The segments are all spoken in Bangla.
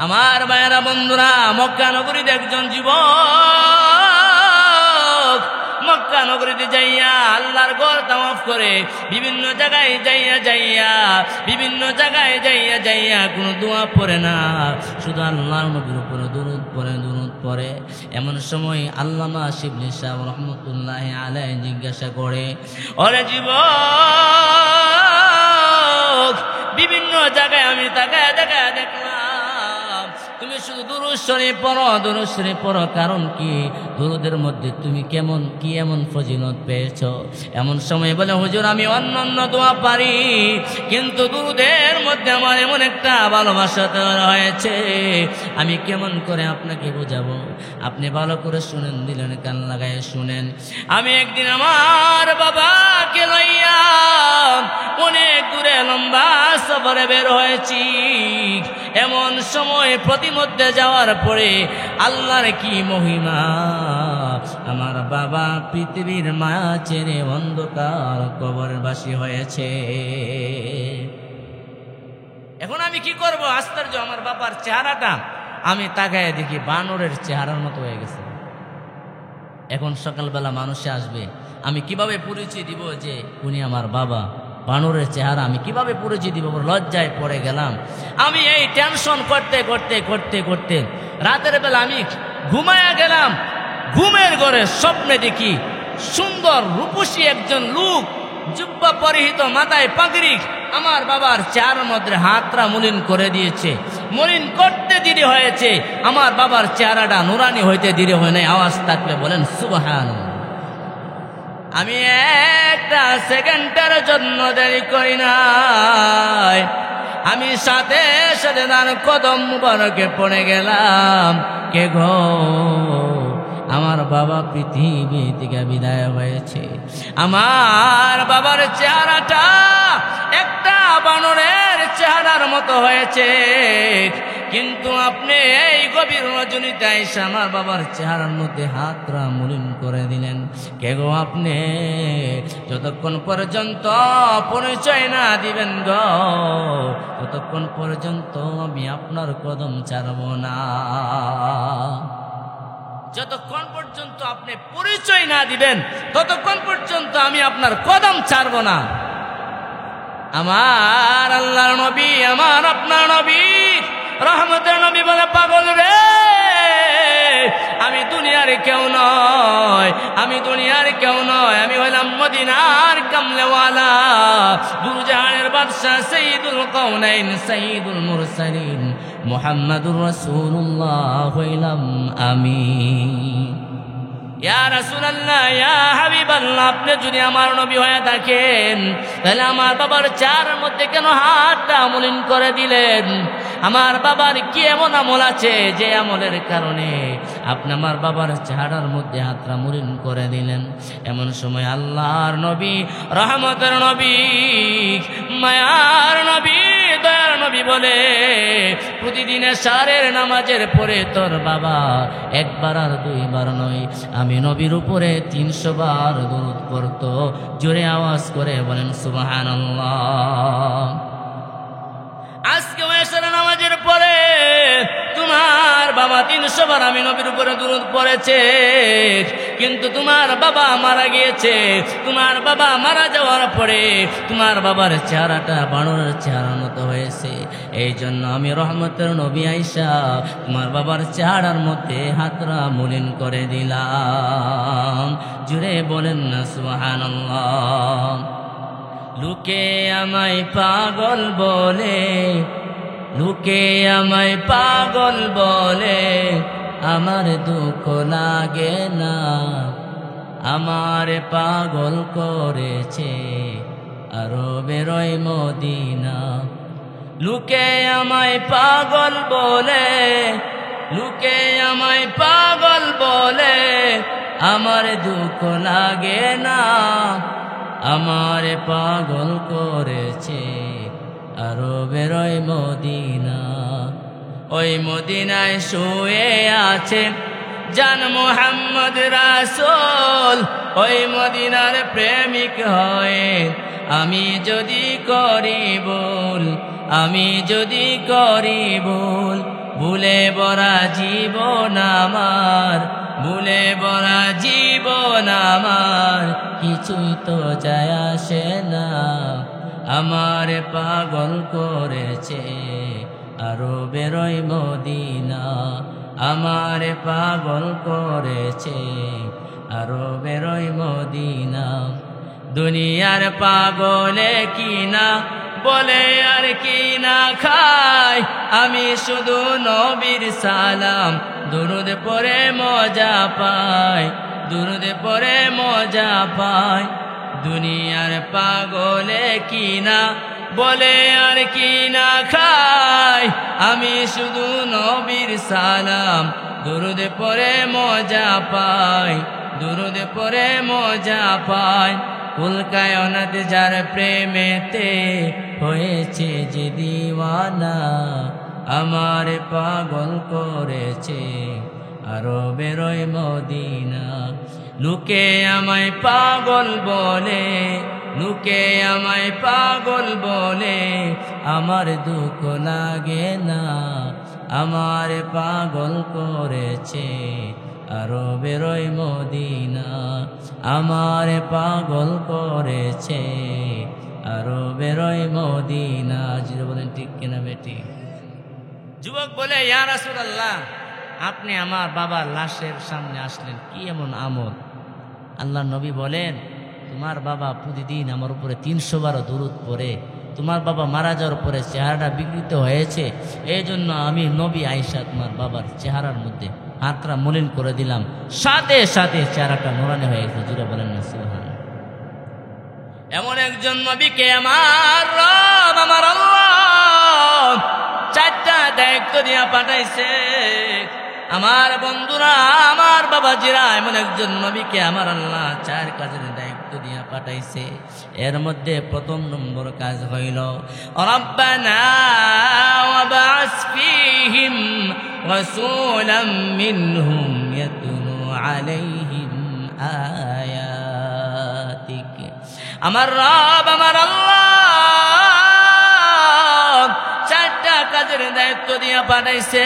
আমার ভাইয়েরা বন্ধুরা, মক্কা নগরীতে একজন যুবক মক্কা নগরীতে যাইয়া আল্লাহর ঘর তাওয়াফ করে বিভিন্ন জায়গায় যাইয়া কোনো দোয়া পড়ে না, শুধু আল্লাহর নবীর উপরে দুরূদ পড়ে। এমন সময় আল্লামা শিবলি সাহেব রহমতুল্লাহ আলাইহি জিজ্ঞাসা করে, ওরে যুবক, বিভিন্ন জায়গায় আমি তাকায় দেখলাম তুমি শুধু দুরূদ শরীফ পড়ো, কারণ কি? দুরূদের মধ্যে তুমি কি এমন ফজিলত পেয়েছো? এমন সময় বলে, হুজুর, আমি অন্যান্য দোয়া পারি, কিন্তু দুরূদের মধ্যে আমার এমন একটা ভালোবাসা তৈরি হয়েছে, আমি কেমন করে আপনাকে বোঝাবো? আপনি ভালো করে শুনেন, দিলেন কান লাগায় শুনেন। আমি একদিন আমার বাবাকে লইয়া অনেক দূরে লম্বা সফরে বের হয়েছি। এমন সময় প্রতিমধ্যে যাওয়ার পরে আল্লাহর কি মহিমা, আমার বাবা পৃথিবীর মায়া ছেড়ে অন্ধকার কবরবাসী হয়েছে। এখন আমি কি করব? আশ্চর্য, আমার বাবার চেহারাটা আমি তাকায় দেখি বানরের চেহারার মতো হয়ে গেছে। এখন সকালবেলা মানুষে আসবে, আমি কিভাবে পরিচয় দিব যে উনি আমার বাবা? বানরের চেহারা আমি কিভাবে পরিচয় দিব? লজ্জায় পড়ে গেলাম। আমি এই টেনশন করতে রাতের বেলা আমি ঘুমায়া গেলাম। ঘুমের ঘরে স্বপ্নে দেখি সুন্দর রূপসী একজন লোক, জুব্বা পরিহিত, মাথায় পাগড়ি, আমার বাবার চেহারার মধ্যে হাতরা মলিন করে দিয়েছে। মলিন করতে দেরি হয়েছে, আমার বাবার চেহারাটা নুরানি হইতে দেরি হয় নাই। আওয়াজ থাকলে বলেন সুবহানাল্লাহ। আমি একটা সেকেন্ডের জন্য দেরি করি নাই, আমি সাথে তার কদম মুবারকে পড়ে গেলাম। কে গো? আমার বাবা পৃথিবী থেকে বিদায় হয়েছে। আমার বাবার চেহারাটা একটা বানরের চেহারার মতো হয়েছে, কিন্তু আপনি এই গভীর রজনীতে এসে আমার বাবার চেহারার মধ্যে হাতরা মলিন করে দিলেন। কে গো আপনি? যতক্ষণ পর্যন্ত পরিচয় না দিবেন গো, ততক্ষণ পর্যন্ত আমি আপনার কদম ছাড়ব না। যতক্ষণ পর্যন্ত আপনি পরিচয় না দিবেন, ততক্ষণ পর্যন্ত আমি আপনার কদম ছাড়ব না। আমার আল্লাহর নবী, আমার আপনার নবী, রহমতের নবী বলে, পাগল রে, আমি দুনিয়ার কেউ নয়, আমি হইলাম মদিনার কামলেওয়ালা, দুজাহানের বাদশা, সাইয়্যিদুল কাউনাইন, সাইয়্যিদুল মুরসালিন, মুহাম্মাদুর রাসূলুল্লাহ হইলাম আমি। ইয়া রাসূলুল্লাহ, ইয়া হাবিবাল্লাহ, আপনি যদি আমার নবী হয়ে থাকেন, তাহলে আমার বাবার চেহারার মধ্যে কেন হাতটা মলিন করে দিলেন? আমার বাবার কি এমন আমল আছে যে আমলের কারণে আপনি আমার বাবার চেহারার মধ্যে হাতটা মলিন করে দিলেন? এমন সময় আল্লাহর নবী, রহমতের নবী, মায়ার নবী, দয়ার নবী বলে, প্রতিদিন এশারের নামাজের পরে তোর বাবা একবার আর দুইবার নয়, আমি নবীর উপরে 300 বার দরুদ পড়তো। জোরে আওয়াজ করে বলেন সুবহানাল্লাহ। আজকে এশারের নামাজের পরে তোমার বাবা 300 বার আমি নবীর উপরে দরুদ পড়েছে, কিন্তু তোমার বাবা মারা গিয়েছে। তোমার বাবা মারা যাওয়ার পরে তোমার বাবার চেহারাটা বানরের চেহারার মতো হয়েছে। এই জন্য আমি রহমতের নবী আইসা তোমার বাবার চেহারার মধ্যে হাতরা মলিন করে দিলাম। জুড়ে বলেন না সুবহানাল্লাহ। লোকে আমায় পাগল বলে, লোকে আমায় পাগল বলে, আমার দুঃখ লাগে না, আমার পাগল করেছে আরবের ওই মদিনা। লোকে আমায় পাগল বলে, লোকে আমায় পাগল বলে, আমার দুঃখ লাগে না, আমার পাগল করেছে আরবের ওই মদিনা। ওই মদিনায় শুয়ে আছে জান মুহাম্মদ রাসূল, ওই মদিনার প্রেমিক হয়ে আমি যদি করি ভুল, আমি যদি করি ভুল, ভুলে ভরা জীবন আমার, ভুলে ভরা জীবন আমার, কিছুই তো যায় আসে না। আমার পাগল করেছে আরো বেরোয় মদিনা, আমার পাগল করেছে আরো বেরোয় মদিনা। দুনিয়ার পাগলে কিনা বলে আর কি না খায়, আমি শুধু নবীর সালাম দুরুদ পড়ে মজা পাই, দুরুদ পড়ে মজা পাই। দুনিয়ার পাগলে কিনা বলে আর কি না খায়, আমি শুধু নবীর সালাম দুরুদ পড়ে মজা পাই, দুরুদ পড়ে মজা পাই। কুল কায়নাত যার প্রেমেতে হয়েছে যে দিওয়ানা, আমার পাগল করেছে আরো বেরোয় মদিনা। লোকে আমায় পাগল বলে, লোকে আমায় পাগল বলে, আমার দুঃখ লাগে না, আমার পাগল করেছে আরো বেরোয় মদিনা, আমার পাগল করেছে আরো বেরোয় মদিনা। যদি বলেন ঠিক কিনা বেটি? যুবক বলে, ইয়া রাসূলুল্লাহ, আপনি আমার বাবার লাশের সামনে আসলেন, কি এমন আমল? আল্লাহ নবী বলেন, তোমার বাবা প্রতিদিন আমার উপরে 300 বার দুরূদ পড়ে, তোমার বাবা মারা যাওয়ার পরে চেহারাটা বিকৃত হয়েছে, এই জন্য আমি নবী আয়েশা তোমার বাবার চেহারার মধ্যে হাতটা মলিন করে দিলাম, সাথে সাথে চেহারাটা নোরানি হয়ে গেছে। জুড়ে বলেন না সুবহানাল্লাহ। এমন একজন নবীকে আমার রব, আমার আল্লাহ 4টা দায়িত্ব দিয়া পাঠাইছে। আমার বন্ধুরা, আমার বাবাজিরা, এমন একজন নবীকে আমার আল্লাহ 4 কাজের দায়িত্ব দিয়া পাঠাইছে। এর মধ্যে প্রথম নম্বর কাজ হইল, রব্বানা ওয়াবআস ফীহিম রাসূলাম মিনহুম ইয়াতলু আলাইহিম আয়াতিক। আমার রব, আমার আল্লাহ 4টা কাজের দায়িত্ব দিয়া পাঠাইছে।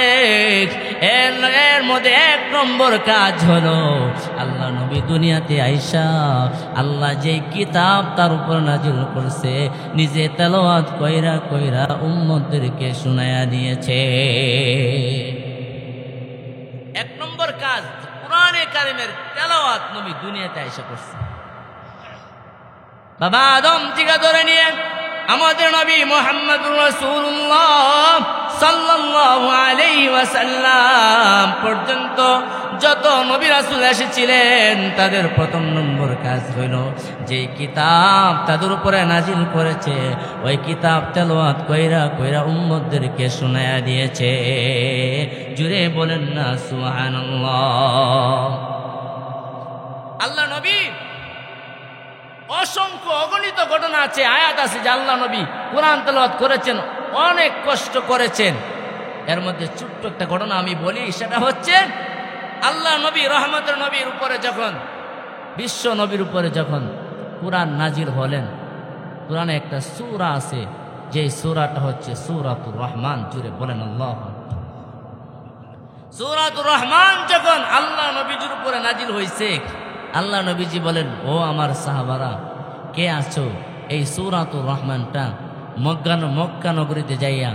এর মধ্যে 1 নম্বর কাজ হলো, আল্লাহ নবী দুনিয়াতে আইসা আল্লাহ যে কিতাব তার উপর নাজিল করছে, নিজে তেলাওয়াত কইরা কইরা উম্মতদেরকে শুনায়া দিয়েছে। 1 নম্বর কাজ, কুরআনে কারীমের তেলাওয়াত নবী দুনিয়াতে আইসা করছে। বাবা আদম থেকে ধরে নিয়ে আমাদের নবী মুহাম্মদুর রাসূলুল্লাহ সাল্লাল্লাহু আলাইহি ওয়াসাল্লাম পর্যন্ত যত নবী রাসূল এসেছিলেন, তাদের প্রথম নম্বর কাজ হইল, যে কিতাব তাদের উপরে নাজিল করেছে ওই কিতাব তেলাওয়াত কইরা কইরা উম্মতদেরকে শোনায়া দিয়েছে। জুড়ে বলেন না সুবহানাল্লাহ। আল্লাহ নবী অসংখ্য অগণিত ঘটনা আছে, আয়াত আছে যে আল্লাহ নবী কোরআন তেলাওয়াত করেছেন, অনেক কষ্ট করেছেন। এর মধ্যে ছোট্ট একটা ঘটনা আমি বলি, সেটা হচ্ছে আল্লাহ নবী রহমতের নবীর উপরে যখন, বিশ্ব নবীর উপরে যখন কোরআন নাজিল হলেন, কোরআনে একটা সূরা আছে, যে সূরাটা হচ্ছে সূরাতুর রহমান। জুড়ে বলেন আল্লাহ। সূরাতুর রহমান যখন আল্লাহ নবীর উপরে নাজিল হয়েছে, আল্লাহ নবীজি বলেন, ও আমার সাহাবারা, কে আছো? এই সূরাতুর রহমানটা মক্কা নগরীতে যাইয়া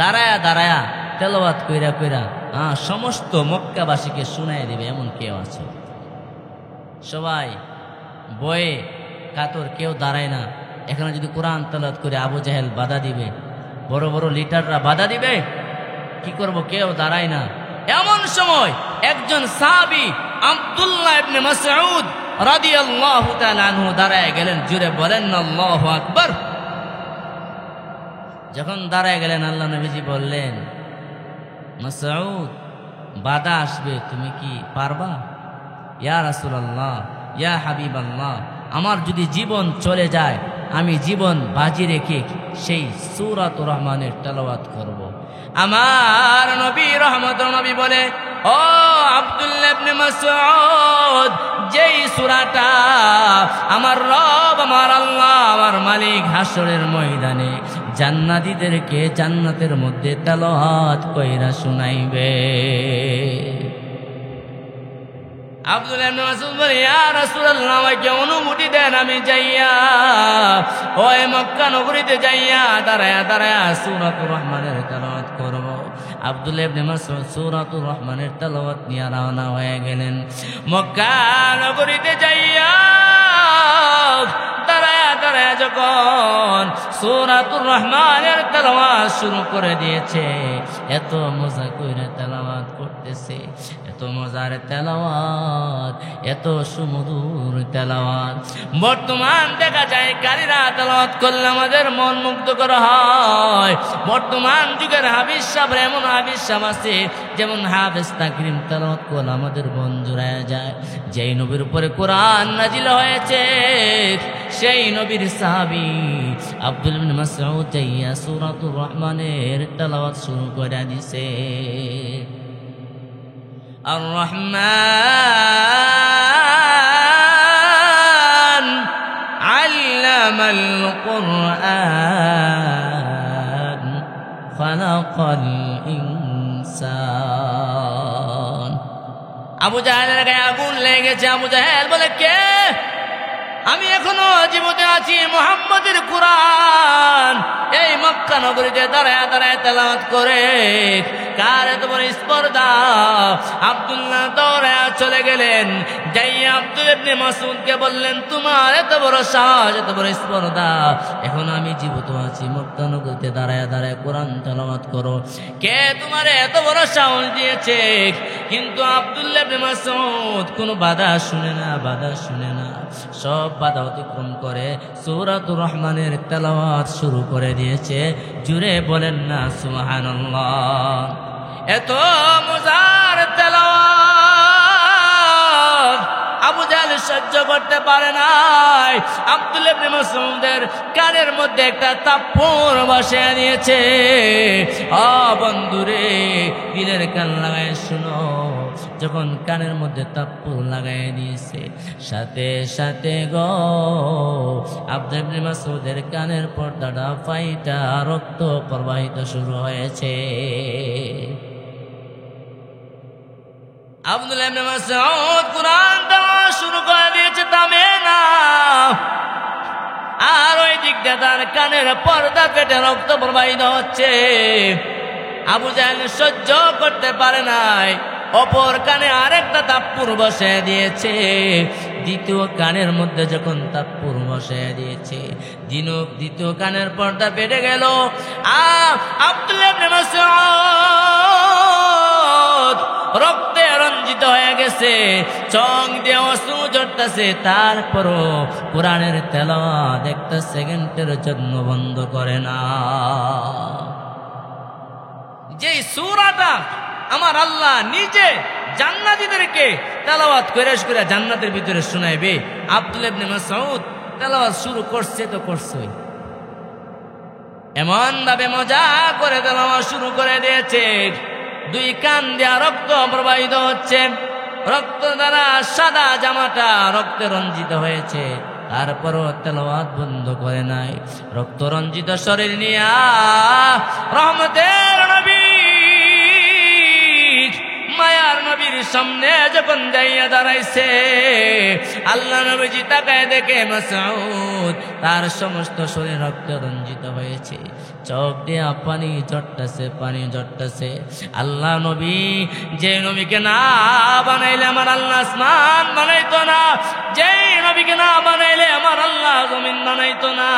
দাঁড়ায়া দাঁড়ায়া তেলাওয়াত কইরা কইরা সমস্ত মক্কাবাসীকে শুনাইয়া দিবে, এমন কেউ আছে? সবাই বয়ে কাতর, কেউ দাঁড়ায় না। এখানে যদি কোরআন তেলাওয়াত করে আবু জাহেল বাধা দিবে, বড় বড় লিডাররা বাধা দিবে, কি করব? কেউ দাঁড়ায় না। এমন সময় একজন সাহাবী আব্দুল্লাহ ইবনে মাসউদ রাদিয়াল্লাহু তাআলা আনহু দাঁড়ায় গেলেন। জুড়ে বলেন আল্লাহু আকবার। যখন দাঁড়ায় গেলেন, আল্লাহ নবীজি বললেন, মাসউদ, বাধা আসবে, তুমি কি পারবা? ইয়া রাসূলুল্লাহ, ইয়া হাবিবাল্লাহ, আমার যদি জীবন চলে যায়, আমি জীবন বাজি রেখে সেই সূরাতুর রহমানের তেলাওয়াত করব। আমার নবী রহমতের নবী বলে, ও আব্দুল্লাহ ইবনে মাসউদ, যেই সূরাটা আমার রব, আমার আল্লাহ, আমার মালিক হাসরের ময়দানে জান্নাতীদেরকে জান্নাতের মধ্যে তেলাওয়াত কইরা শুনাইবে। আব্দুল্লাহ ইবনে মাসউদ বলে, ইয়া রাসূলুল্লাহ, আমাকে অনুমতি দেন, আমি যাইয়া ওই মক্কা নগরীতে যাইয়া দাঁড়ায়া দাঁড়ায়া সূরাতুর রহমানের তেলাওয়াত করব। আব্দুল্লাহ ইবনে মাসউদ সূরাতুর রহমানের তেলাওয়াত নিয়ে রওনা হয়ে গেলেন। মক্কা নগরীতে যাইয়া দাঁড়ায়া দাঁড়ায়া যখন সূরাতুর রহমানের তেলাওয়াত শুরু করে দিয়েছে, এত মজা কইরা তেলাওয়াত করতেছে, এত মজার তেলাওয়াত, এত সুমধুর তেলাওয়াত। বর্তমান দেখা যায় কারীরা তেলাওয়াত করলে আমাদের মন মুগ্ধ করা হয়। বর্তমান যুগের হাফিজ সাহেব, এমন হাফিজ সাহেব আছে যেমন হাফেজ তাকরিম, তেলাওয়াত করলে আমাদের মন জুড়ায় যায়। যেই নবীর উপরে কোরআন নাজিল হয়েছে সেই নবীর সাহাবী আব্দুল্লাহ ইবনে মাসউদ যাইয়া সূরাতুর রহমানের তেলাওয়াত শুরু করে দিছে। আর রহমান আল্লামাল কুরআন খালাকাল ইনসান। আবু জাহেলের গায়ে আগুন লেগেছে। আবু জাহেল বলে, কে? আমি এখনো জীবিত আছি। মুহাম্মদের কুরআন এই মক্কা নগরীতে দাঁড়ায় দাঁড়ায় তেলাওয়াত করে। কার এত বড় স্পর্ধা! আব্দুল্লাহ দৌড়ে চলে গেলেন, যাইয়া আব্দুল্লাহ ইবনে মাসউদকে বললেন, তোমার এত বড় সাহস, এত বড় স্পর্ধা, এখন আমি জীবিত আছি, মক্কা নগরীতে দাঁড়ায় দাঁড়ায় কোরআন তেলাওয়াত করো। কে তোমার এত বড় সাহস দিয়েছে? কিন্তু আব্দুল্লাহ ইবনে মাসউদ কোনো বাধা শুনে না, বাধা শুনে না, সব বাধা অতিক্রম করে সূরাতুর রহমানের তেলাওয়াত শুরু করে দিয়েছে। জুড়ে বলেন না সুবহানাল্লাহ। এত মজার তেলাওয়াত আবু জাহেল সহ্য করতে পারে নাই। আব্দুল্লাহ ইবনে মাসউদের কানের মধ্যে একটা থাপ্পড় বসিয়ে দিয়েছে। ও বন্ধুরে, দিলের কান লাগায় শুনো, যখন কানের মধ্যে থাপ্পড় লাগাই দিয়েছে, সাথে সাথে গো আব্দুল্লাহ ইবনে মাসউদের কানের পর্দাটা ফাইটা রক্ত প্রবাহিত শুরু হয়েছে। আব্দুল্লাহ ইবনে মাসউদ কুরআন তেলাওয়াত শুরু করে দিয়েছে, থামে না। আর ওই দিক দিয়ে তার কানের পর্দা ফেটে রক্ত প্রবাহিত হচ্ছে। আবু জাহেল সহ্য করতে পারে নাই, অপর কানে আরেকটা থাপ্পড় বসে দিয়েছে। দ্বিতীয় কানের মধ্যে যখন থাপ্পড় বসে দিয়েছে, দ্বিতীয় কানের পর্দা ফেটে গেল। আব্দুল্লাহ ইবনে মাসউদ রক্তে রঞ্জিত হয়ে গেছে, চোখ দিয়ে অশ্রু ঝরতেছে। তারপরও কোরআনের তেলাওয়াত একটা সেকেন্ডের জন্য বন্ধ করে না। যেই সূরাটা আমার আল্লাহ নিজে জান্নাতীদেরকে তেলাওয়াত করে জান্নাতের ভিতরে শোনাইবে, আব্দুল্লাহ ইবনে মাসউদ তেলাওয়াত শুরু করছে তো করছই, এমন ভাবে মজা করে তেলাওয়াত শুরু করে দিয়েছে। দুই কান দিয়া রক্ত প্রবাহিত হচ্ছে, রক্ত দ্বারা সাদা জামাটা রক্তে রঞ্জিত হয়েছে। তারপরও তেলাওয়াত বন্ধ করে নাই। রক্ত রঞ্জিত শরীর নিয়া রহমতের নবী, মায়ার নবীর সামনে যখন যাইয়া দাঁড়াইছে, আল্লাহ নবীজি তাকায় দেখে মাসউদ তার সমস্ত শরীর রক্ত রঞ্জিত হয়েছে, চোখ দিয়া পানি ঝরতেছে, পানি ঝরতেছে। আল্লাহ নবী, যে নবীকে না বানাইলে আমার আল্লাহ আসমান বানাইতো না, যেই নবীকে না বানাইলে আমার আল্লাহ জমিন বানাইতো না।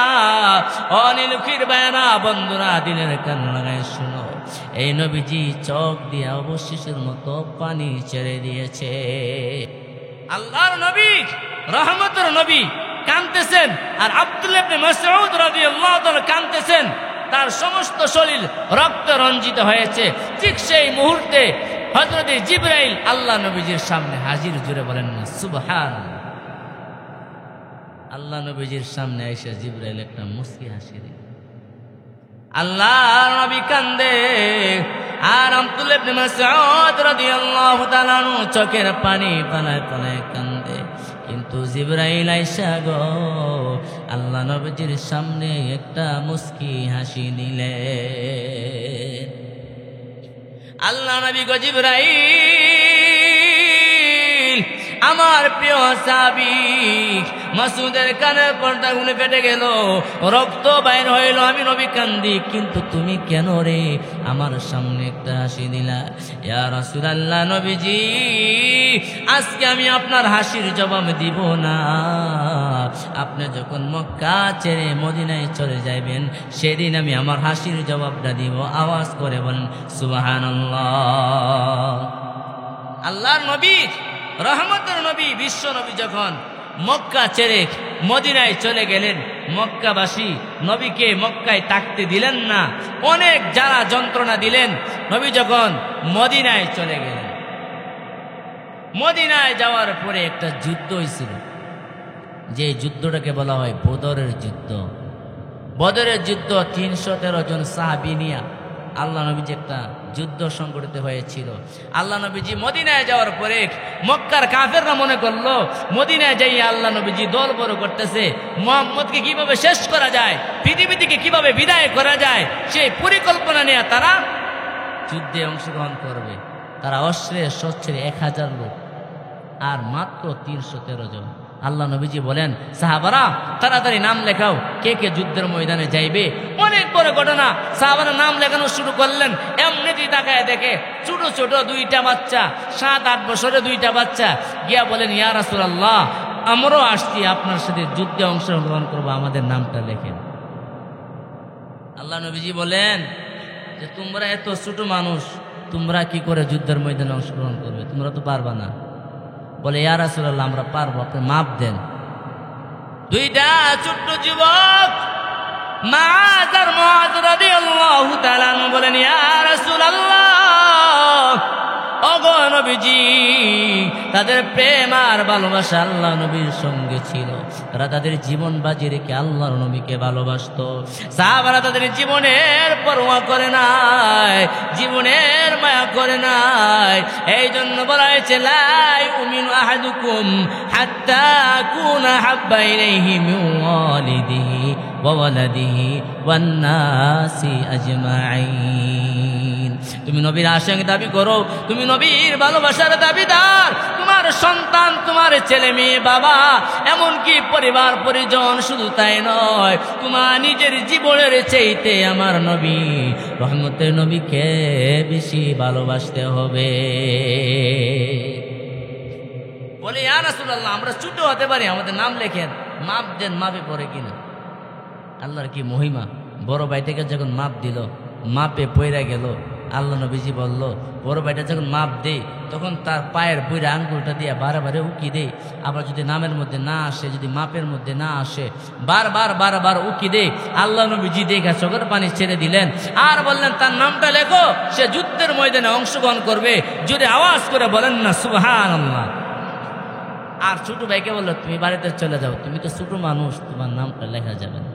অনিলুখির বায়না বন্ধুরা, দিনের কান লাগায় শুনো, এই নবীজি চোখ দিয়ে অবশিষ্টের মতো পানি ছেড়ে দিয়েছে। আল্লাহর নবী, রহমতের নবী কাঁদতেছেন, আর আব্দুল্লাহ ইবনে মাসউদ রাদিয়াল্লাহু তাআলা কাঁদতেছেন। তার সমস্ত শরীর রক্ত রঞ্জিত হয়েছে। ঠিক সেই মুহূর্তে হযরত জিবরাইল আল্লাহ নবীজির সামনে হাজির। জুড়ে বলেন না সুবহানাল্লাহ। আল্লাহ নবীজির সামনে এসে জিবরাইল একটা মুস্কি হাসি দিল। আল্লাহ নবী কান্দে, আর আব্দুল্লাহ ইবনে মাসউদ রাদিয়াল্লাহু তাআলা চোখের পানি পালায় পালায় কান্দে। কিন্তু জিবরাইল আইসা গো আল্লাহ নবীজির সামনে একটা মুস্কি হাসি দিলেন। আল্লাহ নবী গো জিবরাইল, আমার প্রিয় সাহাবী মাসুদের কানের পর্দাগুলো ফেটে গেল, রক্ত বাইর হইল, আমি নবী কান্দি, কিন্তু তুমি কেন রে আমার সামনে একটা হাসি দিলা? ইয়া রাসূলুল্লাহ, নবীজি আজকে আমি আপনার হাসির জবাব দিব না। আপনি যখন মক্কা ছেড়ে মদিনায় চলে যাবেন, সেদিন আমি আমার হাসির জবাবটা দিব। আওয়াজ করে বলেন সুবহানাল্লাহ। আল্লাহর নবী, রহমতের নবী, বিশ্ব নবী যখন মক্কা ছেড়ে মদিনায় চলে গেলেন, মক্কাবাসী নবীকে মক্কায় থাকতে দিলেন না, অনেক জ্বালা যন্ত্রণা দিলেন। নবী যখন মদিনায় চলে গেলেন, মদিনায় যাওয়ার পরে একটা যুদ্ধ হয়েছিল, যে যুদ্ধটাকে বলা হয় বদরের যুদ্ধ। বদরের যুদ্ধ 313 জন সাহাবী নিয়ে আল্লাহ নবীজি একটা যুদ্ধ সংগঠিত হয়েছিল। আল্লাহ নবীজি মদিনায় যাওয়ার পরে মক্কার কাফেররা মনে করলো মদিনায় যাই আল্লাহ নবীজি দল বড় করতেছে, মুহাম্মদকে কিভাবে শেষ করা যায়, পৃথিবী থেকে কিভাবে বিদায় করা যায়, সেই পরিকল্পনা নিয়ে তারা যুদ্ধে অংশগ্রহণ করবে। তারা অস্ত্রে শস্ত্রে 1000 লোক আর মাত্র 313 জন। আল্লাহ নবীজি বলেন, সাহাবারা তাড়াতাড়ি নাম লেখাও, কে কে যুদ্ধের ময়দানে যাইবে। অনেক বড় ঘটনা, সাহাবারা নাম লেখানো শুরু করলেন। এমনিতেই তাকায় দেখে ছোট ছোট 2টা বাচ্চা, 7-8 বছরের 2টা বাচ্চা গিয়া বলেন, ইয়া রাসূলুল্লাহ, আমরাও আসছি আপনার সাথে যুদ্ধে অংশগ্রহণ করবো, আমাদের নামটা লেখেন। আল্লাহ নবীজি বলেন যে তোমরা এত ছোট মানুষ, তোমরা কি করে যুদ্ধের ময়দানে অংশগ্রহণ করবে, তোমরা তো পারবা না। বলে, ইয়া রাসূলুল্লাহ, আমরা পারবো, আপনি মাপ দেন। 2টা ছোট্ট যুবক মুআয আর মুআয রাদিয়াল্লাহু তাআলা বলেন, ইয়া রাসূলুল্লাহ, ওগো নবীজি, তাদের প্রেম আর ভালোবাসা আল্লাহ নবীর সঙ্গে ছিল। তারা তাদের জীবন বাজি রেখে আল্লাহর নবীকে ভালোবাসতো। সাহাবারা তাদের জীবনের পরোয়া করে নাই, জীবনের মায়া করে নাই। এই জন্য বলা হয়েছে, লা ইউমিনু আহাদুকুম হাত্তা আকুনা হাব্বা ইলাইহি মিন ওয়ালিদিহি ওয়া ওয়ালাদিহি ওয়ান নাসি আজমাইন। তুমি নবীর আশিক দাবি করো, তুমি নবীর ভালোবাসার দাবিদার, তোমার সন্তান, তোমার ছেলে মেয়ে, বাবা, এমনকি পরিবার পরিজন, শুধু তাই নয়, তোমার নিজের জীবনের চাইতে আমার নবী, রহমতের নবীকে বেশি ভালোবাসতে হবে। বলে, ইয়া রাসূলুল্লাহ, আমরা ছোট হতে পারি, আমাদের নাম লেখেন, মাপ দেন। মাপে পড়ে কিনা? আল্লাহর কি মহিমা! বড় ভাইটাকে যখন মাপ দিল, মাপে পইরা গেল। আল্লাহ নবীজি বলল, বড় ভাইটা যখন মাপ দেয় তখন তার পায়ের বুইরা আঙ্গুলটা দিয়ে বারে উকি দেয়। আবার যদি নামের মধ্যে না আসে, যদি মাপের মধ্যে না আসে, বারবার উকি দেয়। আল্লাহ নবীজি দেখা চোখের পানি ছেড়ে দিলেন আর বললেন, তার নামটা লেখো, সে যুদ্ধের ময়দানে অংশগ্রহণ করবে। যদি আওয়াজ করে বলেন না সুবহানাল্লাহ। আর ছোট ভাইকে বললো, তুমি বাড়িতে চলে যাও, তুমি তো ছোট মানুষ, তোমার নামটা লেখা যাবে না।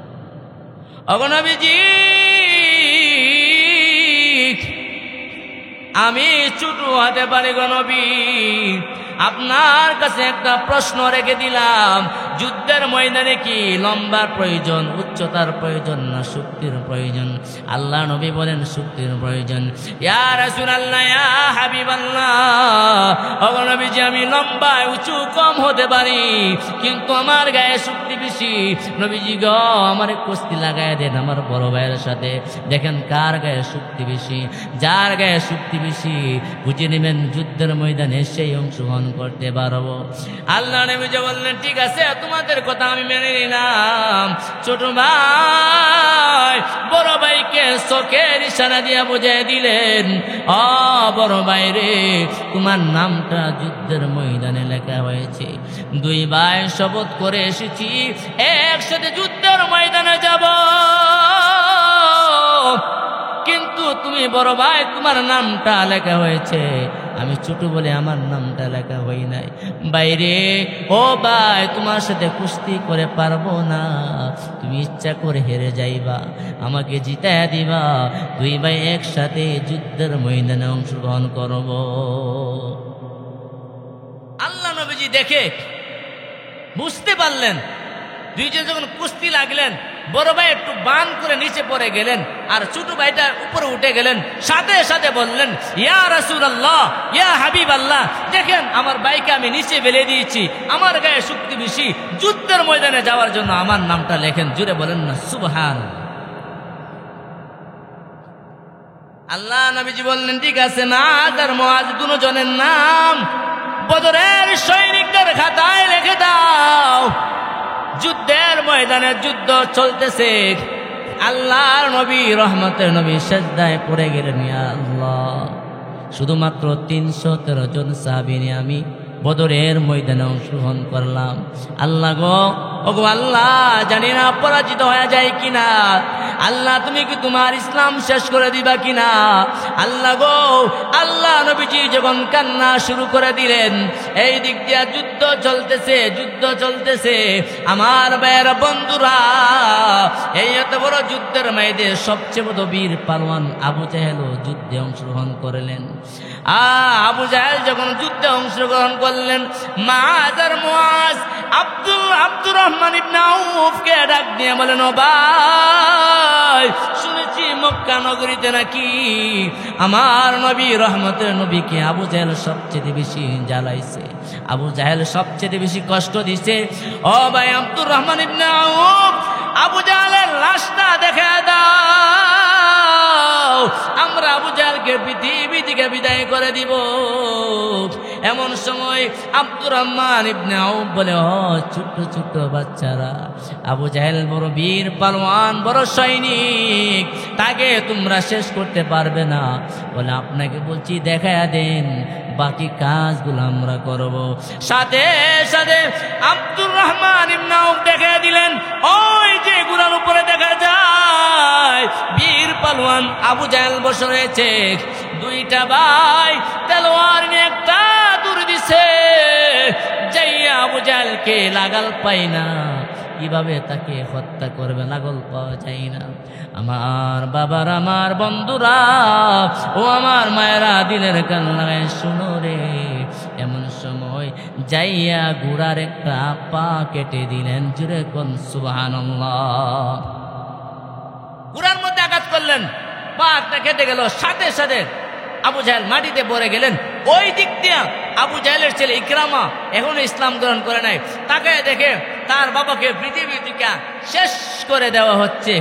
ওগো নবীজি, আমি ছোট হতে পারি গো নবী, আপনার কাছে একটা প্রশ্ন রেখে দিলাম, যুদ্ধের ময়দানে কি লম্বার প্রয়োজন, উচ্চতার প্রয়োজন, না শক্তির প্রয়োজন? আল্লাহ নবী বলেন, শক্তির প্রয়োজন। ইয়া রাসূলুল্লাহ, ইয়া হাবিবাল্লাহ, ওগো নবীজি, আমি লম্বা উঁচু কম হতে পারি, কিন্তু আমার গায়ে শক্তি বেশি। নবীজি গো, আমার কুস্তি লাগায় দেন আমার বড় ভাইয়ের সাথে, দেখেন কার গায়ে শক্তি বেশি। যার গায়ে শক্তি বেশি বুঝে নেবেন যুদ্ধের ময়দানে সেই অংশগ্রহণ করতে পারবো। আল্লাহ নবী বললেন, ঠিক আছে, তোমাদের কথা আমি মেনে নিলাম। ছোট ভাই বড় ভাইকে চোখের ইশারা দিয়ে বুঝিয়ে দিলেন, ও বড় ভাই রে, তোমার নামটা যুদ্ধের ময়দানে লেখা হয়েছে। 2 ভাই শপথ করে এসেছি, একসাথে যুদ্ধের ময়দানে যাব, কিন্তু তুমি বড় ভাই, তোমার নামটা লেখা হয়েছে, আমি ছোট বলে আমার নামটা লেখা হই নাই। বাইরে, ও ভাই, তোমার সাথে কুস্তি করে পারবো না, তুমি ইচ্ছা করে হেরে যাইবা, আমাকে জিতায়া দিবা, 2 ভাই একসাথে যুদ্ধের ময়দানে অংশগ্রহণ করব। আল্লাহ নবীজি দেখে বুঝতে পারলেন দুইজন যখন কুস্তি লাগলেন, বড় ভাই একটু বান করে নিচে পড়ে গেলেন আর ছোট ভাইটা উপরে উঠে গেলেন। সাথে সাথে বললেন, ইয়া রাসূলুল্লাহ, ইয়া হাবিবাল্লাহ, দেখেন আমার ভাইকে আমি নিচে ফেলে দিয়েছি, আমার গায়ে শক্তি বেশি, যুদ্ধের ময়দানে যাওয়ার জন্য আমার নামটা লেখেন। জুড়ে বলেন না সুবহানাল্লাহ। আল্লাহ নবীজি বললেন, ঠিক আছে, মুআয আর মুআয দুজনের নাম বদরের সৈনিকদের খাতায় লিখে দাও। যুদ্ধের ময়দানে যুদ্ধ চলতেছে, আল্লাহর নবী রহমতের নবী সিজদায় পড়ে গেলেন, ইয়া আল্লাহ, শুধুমাত্র 313 জন সাহাবী নিয়ে আমি বদরের ময়দানে অংশগ্রহণ করলাম। আল্লাহ গো, ওগো আল্লাহ, জানি না পরাজিত হয়ে যায় কিনা। আল্লাহ তুমি কি তোমার ইসলাম শেষ করে দিবা কিনা। আল্লাহ গো, আল্লাহ নবীজি যখন কান্না শুরু করে দিলেন, এই দিক দিয়ে যুদ্ধ চলতেছে, যুদ্ধ চলতেছে। আমার ভাইয়ের বন্ধুরা, এই এত বড় যুদ্ধের ময়দানে সবচেয়ে বড় বীর পালোয়ান আবু জাহেল যুদ্ধে অংশগ্রহণ করলেন। আবু জাহেল যখন যুদ্ধে অংশগ্রহণ করলেন, মুআয আর মুআয আব্দুর রহমান ইবনে আউফকে ডাক দিয়ে বলেন, ও ভাই, শুনেছি মক্কা নগরীতে নাকি আমার নবী রহমতের নবীকে আবু জাহেল সবচেয়ে বেশি জ্বালাইছে, আবু জাহেল সবচেয়ে বেশি কষ্ট দিছে। ও ভাই আব্দুর রহমান ইবনে আউফ, আবু জাহেলের লাশটা দেখা দাও, আমরা আবু জাহেলকে পৃথিবী থেকে বিদায় করে দিব। এমন সময় আব্দুর রহমান ইবনে আউফ বলে, ও ছোট্ট ছোট্ট বাচ্চারা, আবু জাহেল বড় বীর পালোয়ান, বড় সৈনিক, তাকে তোমরা শেষ করতে পারবে না। বলে, আপনাকে বলছি দেখায়া দেন, বাকি কাজগুলো আমরা করব। সাথে সাথে আব্দুর রহমান ইবনে আউফ দেখায়া দিলেন, ওই যে গুনার উপরে দেখা যায় বীর পালোয়ান আবু জাহেল বসে রয়েছে। দুইটা ভাই তলোয়ার নিয়ে একটা দূর দিছে, যাইয়া আবু জাহেলকে লাগাল পাই না, কিভাবে তাকে হত্যা করবে, লাগল পাওয়া যায় না। আমার বাবার, আমার বন্ধুরা, ও আমার মায়েরা, দিলের কান লাগায় শুনো রে। এমন সময় যাইয়া ঘোড়ার একটা পা কেটে দিলেন। জুড়ে কোন সুবহানাল্লাহ। ঘোড়ার মধ্যে আঘাত করলেন, পাটা কেটে গেল। সাথে সাথে আবু জাহেল মাটিতে পড়ে গেলেন। ওই দিক দিয়ে আবু জাহেলের ছেলে ইকরামা এখনো ইসলাম গ্রহণ করে নাই, তাকে দেখে তার বাবাকে পৃথিবী থেকে শেষ করে দেওয়া হচ্ছে,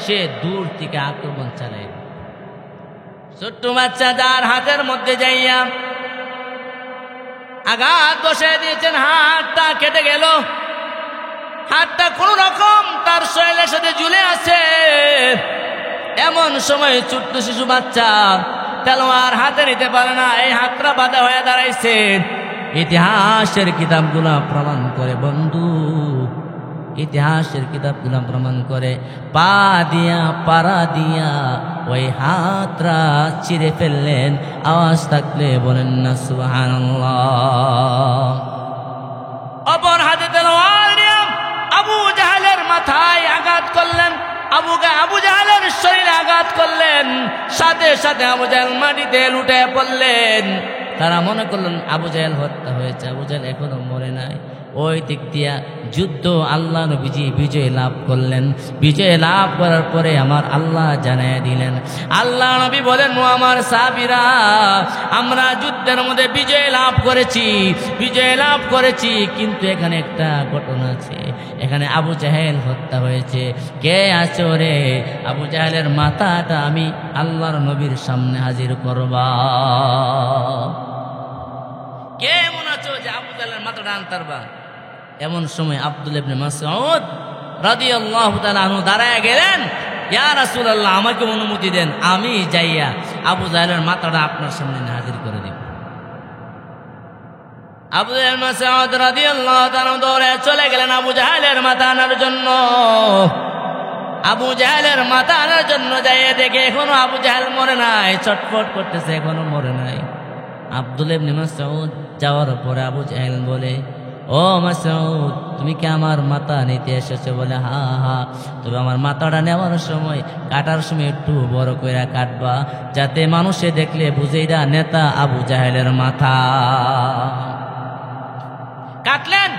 সে দূর থেকে আক্রমণ চালায়। ছোট্ট বাচ্চা যার হাতের মধ্যে যাইয়া আঘাত বসে দিয়েছেন, হাতটা কেটে গেল। হাতটা কোন রকম তার শরীরের সাথে ঝুলে আছে। এমন সময় ছোট্ট শিশু বাচ্চা তলোয়ার হাতে নিতে পারে না, এই হাতটা বাঁধা হয়ে দাঁড়াইছে। ইতিহাসের কিতাবগুলা প্রমাণ করে বন্ধু, ইতিহাসের কিতাবগুলা প্রমাণ করে, পা দিয়া পাড়া দিয়া ওই হাতটা চিরে ফেললেন। আওয়াজ থাকলে বলেন না সুবহানাল্লাহ। অপর হাতে তলোয়ার নিয়ে আবু জাহেলের মাথায় আঘাত করলেন, আবু জাহেলের শরীরে আঘাত করলেন। সাথে সাথে আবু জাহেল মাটিতে লুটে পড়লেন। তারা মনে করলেন আবু জাহেল হত্যা হয়েছে, আবু জাহেল এখনো মরে নাই। ওই দিক দিয়া যুদ্ধ আল্লাহ নবীজি বিজয় লাভ করলেন। বিজয় লাভ করার পরে আমার আল্লাহ জানাইয়া দিলেন, আল্লাহ নবী বলেন, ও আমার সাহাবীরা, আমরা যুদ্ধের মধ্যে বিজয় লাভ করেছি, বিজয় লাভ করেছি, কিন্তু এখানে একটা ঘটনা আছে, এখানে আবু জাহেল হত্যা হয়েছে। কে আছো রে? আবু জাহেলের মাথাটা আমি আল্লাহর নবীর সামনে হাজির করবা। কে মনে আছো যে আবু জাহেলের মাথাটা আনতারবা? এমন সময় আব্দুল্লাহ ইবনে মাসউদ রাদিয়াল্লাহু তাআলা আনহু দাঁড়ায় গেলেন, ইয়া রাসূলুল্লাহ, আমাকে অনুমতি দেন, আমি যাইয়া আবু জাহেলের মাথাটা আপনার সামনে হাজির করে দিব। আব্দুল্লাহ ইবনে মাসউদ রাদিয়াল্লাহু তাআলা দৌড়ে চলে গেলেন আবু জাহেলের মাথা আনার জন্য। আবু জাহেলের মাথা আনার জন্য যাইয়া দেখে এখনো আবু জাহেল মরে নাই, ছটফট করতেছে, এখনো মরে নাই। আব্দুল্লাহ ইবনে মাসউদ যাওয়ার পরে আবু জাহেল বলে, ও মাসউদ, তুমি কি আমার মাথা নিতে এসেছো? বলে, হা হা। তবে আমার মাথাটা নেওয়ার সময়, কাটার সময় একটু বড় করে কাটবা, যাতে মানুষে দেখলে বুঝেইরা নেতা আবু জাহেলের মাথা। কাটলেন,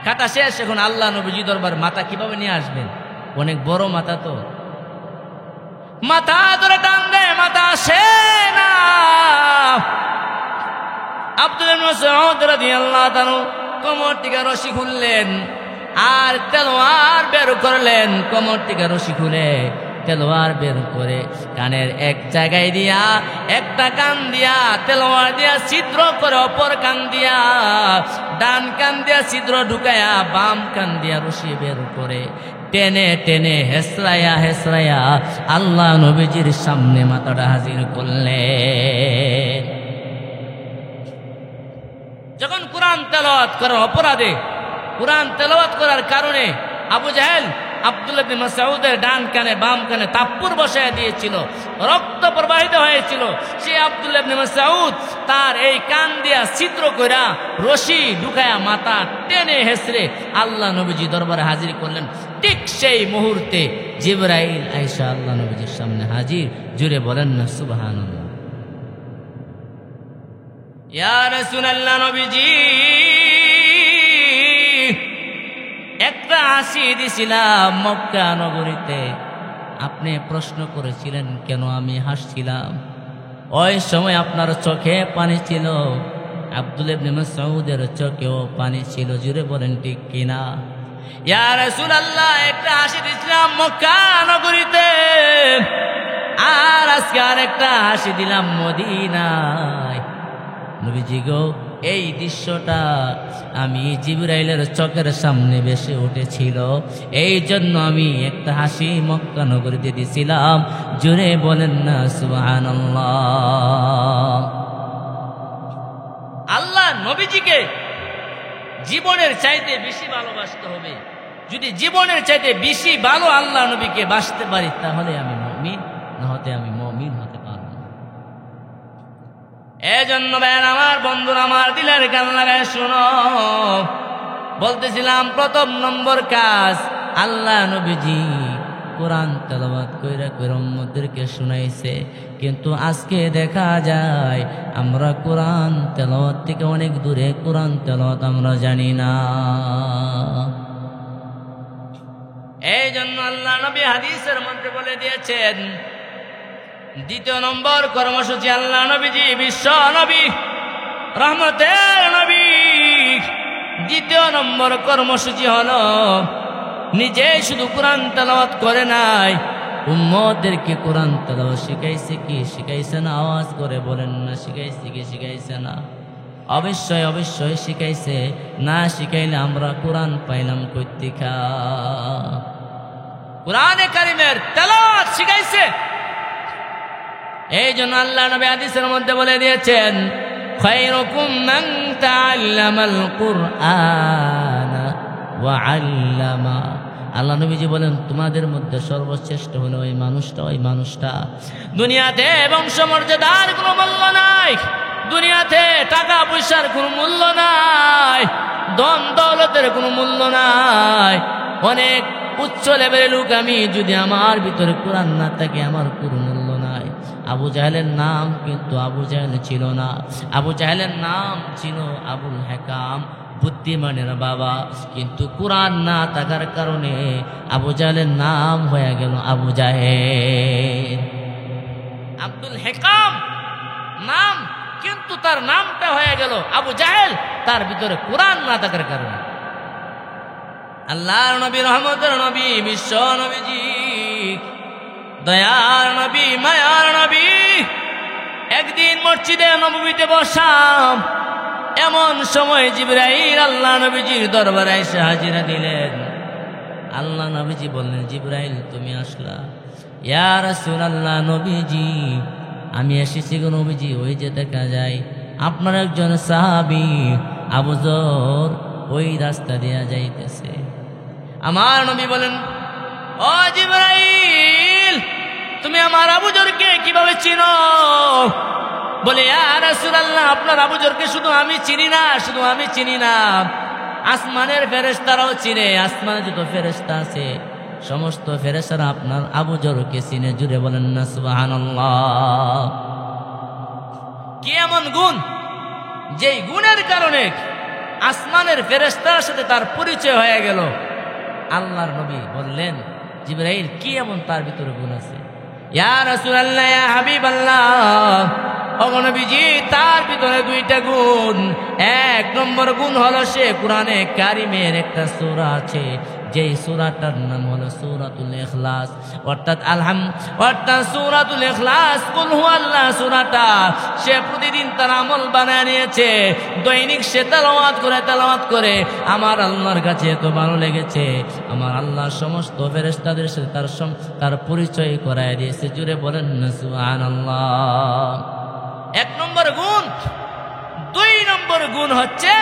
কাটা শেষ, এখন আল্লাহ নবীজি দরবার মাথা কিভাবে নিয়ে আসবেন? অনেক বড় মাথা, তো মাথা ধরে টান দেয়, মাথা আসে না। আব্দুল্লাহ ইবনে মাসউদ রাদিয়াল্লাহু তাআলা কোমর থেকে রশি খুললেন আর তলোয়ার বের করলেন। কোমর থেকে রশি খুলে তলোয়ার বের করে কানের এক জায়গায় দিয়া, একটা কান দিয়া তলোয়ার দিয়া ছিদ্র করে, অপর কান দিয়া, ডান কান দিয়া ছিদ্র ঢুকায়া বাম কান দিয়া রশি বের করে টেনে টেনে হেসরায়া হেসরায়া আল্লাহ নবীজির সামনে মাথাটা হাজির করলেন। যখন কোরআন তেলাওয়াত করার অপরাধে, কোরআন তেলাওয়াত করার কারণে আবু জাহেল আব্দুল্লাহ ইবনে মাসউদের ডান কানে বাম কানে তাপ্পুর বসায় দিয়েছিল, রক্ত প্রবাহিত হয়েছিল। সে আব্দুল্লাহ ইবনে মাসউদ তার এই কান দিয়া ছিদ্র কইরা রশি ঢুকায়া মাথা টেনে হেসরে আল্লাহ নবীজি দরবারে হাজির করলেন। ঠিক সেই মুহূর্তে জিবরাইল আয়েশা আল্লাহ নবীজির সামনে হাজির। জুড়ে বলেন না সুবহানাল্লাহ। ইয়া রাসূলুল্লাহ, নবীজি একটা হাসি দিছিলাম মক্কা নগরীতে, আপনি প্রশ্ন করেছিলেন কেন আমি হাসছিলাম। ওই সময় আপনার চোখে পানি ছিল, আব্দুল্লাহ ইবনে মাসউদের চোখেও পানি ছিল। জুড়ে বলেন ঠিক কিনা? ইয়া রাসূলুল্লাহ, একটা হাসি দিছিলাম মক্কা নগরীতে, আর আজকে আরেকটা হাসি দিলাম মদিনায়। নবীজি গো, এই দৃশ্যটা আমি জিবরাইলের চোখের সামনে ভেসে উঠেছিল, এই জন্য আমি একটা হাসি মক্কা নগরীতে দিছিলাম। জোরে বলেন না সুবহানাল্লাহ। আল্লাহ নবীজিকে জীবনের চাইতে বেশি ভালোবাসতে হবে। যদি জীবনের চাইতে বেশি ভালো আল্লাহ নবীকে বাসতে পারি, তাহলে আমি মুমিন, না হতে আমি মুমিন হতে পারব না। এজন্য ভাইয়ের আমার, বন্ধুরা আমার, দিলের কান লাগায় শোনো। বলতেছিলাম প্রথম নম্বর কাজ, আল্লাহ নবীজি কোরআন তেলাওয়াত কইরা কইরা উম্মতদেরকে শুনাইছে। কিন্তু আজকে দেখা যায় আমরা কোরআন তেলাওয়াত থেকে অনেক দূরে, কোরআন তেলাওয়াত আমরা জানি না। এই জন্য আল্লাহ নবী হাদিসের মধ্যে বলে দিয়েছেন, দ্বিতীয় নম্বর কর্মসূচি, আল্লাহ নবীজি বিশ্ব নবী, রহমতের নবী। দ্বিতীয় নম্বর কর্মসূচি হলো নিজেই শুধু কোরআন তেলাওয়াত করে নাই, উম্মতদেরকে কোরআন তেলাওয়াত শিখাইছে কি শিখাইছে না? আওয়াজ করে বলেন না, শিখাইছে কি শিখাইছে না? অবশ্যই অবশ্যই শিখাইছে। না শিখাইলে আমরা কোরআন পাইলাম কই থেকে? কোরআনে কারিমের তেলাওয়াত শিখাইছে। এই জন্য আল্লাহ নবী হাদিসের মধ্যে বলে দিয়েছেন, খায়রুকুম মান তাআল্লামাল কুরআনা ওয়া আল্লামা। আল্লাহ নবীজি বলেন, তোমাদের মধ্যে সর্বশ্রেষ্ঠ হলো ওই মানুষটা। দুনিয়াতে বংশমর্যাদার কোনো মূল্য নাই, দুনিয়াতে টাকা পয়সার কোনো মূল্য নাই, ধন দৌলতের কোনো মূল্য নাই। অনেক উচ্চ লেভেলের লোক আমি, যদি আমার ভিতরে কোরআন না থাকে আমার কোনো মূল্য নাই। আবু জাহেলের নাম কিন্তু আবু জাহেল ছিল না, আবু জাহেলের নাম ছিল আবুল হেকাম, বুদ্ধিমানের বাবা। কিন্তু কোরআন না থাকার কারণে আবু জাহেলের নাম হয়ে গেল আবু জাহেল। আব্দুল হেকাম নাম, কিন্তু তার নামটা হয়ে গেল আবু জাহেল, তার ভিতরে কোরআন না থাকার কারণে। আল্লাহর নবী, রহমতের নবী, বিশ্ব নবীজি, দয়ার নবী, মায়ার নবী, একদিন মসজিদে নববীতে বসাম, এমন সময় জিবরাইল আল্লাহ নবীজির দরবারে এসে হাজিরা দিলেন। আল্লাহ নবীজি বললেন, জিবরাইল তুমি আসলা? ইয়া রাসূলুল্লাহ, নবীজি আমি এসেছি গো নবীজি। ওই যে দেখা যায় আপনার একজন সাহাবী আবু যর ওই রাস্তা দিয়া যাইতেছে। আমার নবী বলেন, ও জিবরাইল, তুমি আমার আবু যরকে কিভাবে চিনো? বলে, ইয়া রাসূলুল্লাহ, আপনার আবু যরকে শুধু আমি চিনি না, শুধু আমি চিনি না, আসমানের ফেরেশতারাও চিনে। আসমানে যত ফেরেশতা আছে সমস্ত ফেরেশতারা আপনার আবু যরকে চিনে। জুড়ে বলেন না সুবহানাল্লাহ। কি এমন গুণ, যেই গুণের কারণে আসমানের ফেরেশতার সাথে তার পরিচয় হয়ে গেল। আল্লাহর নবী বললেন, জিবরাইল, কি এমন তার ভিতরে গুণ আছে? ইয়া রাসূলুল্লাহ, ইয়া হাবিবাল্লাহ, ওগো নবীজি, তার ভিতরে দুইটা গুণ। এক নম্বর গুণ হলো সে কোরআনে কারিমের একটা সূরা আছে, যেই সূরাটার নাম হলো সূরাতুল ইখলাস, অর্থাৎ সূরাতুল ইখলাস, কুল হুয়াল্লাহ সূরাটা সে প্রতিদিন তার আমল বানায় নিয়েছে। দৈনিক সে তেলাওয়াত করে আমার আল্লাহর কাছে এত ভালো লেগেছে, আমার আল্লাহ সমস্ত ফেরেশতাদের সাথে তার পরিচয় করায় দিয়েছে। জুড়ে বলেন না সুবহানাল্লাহ। এক নম্বর গুণ। দুই নম্বর গুণ হচ্ছে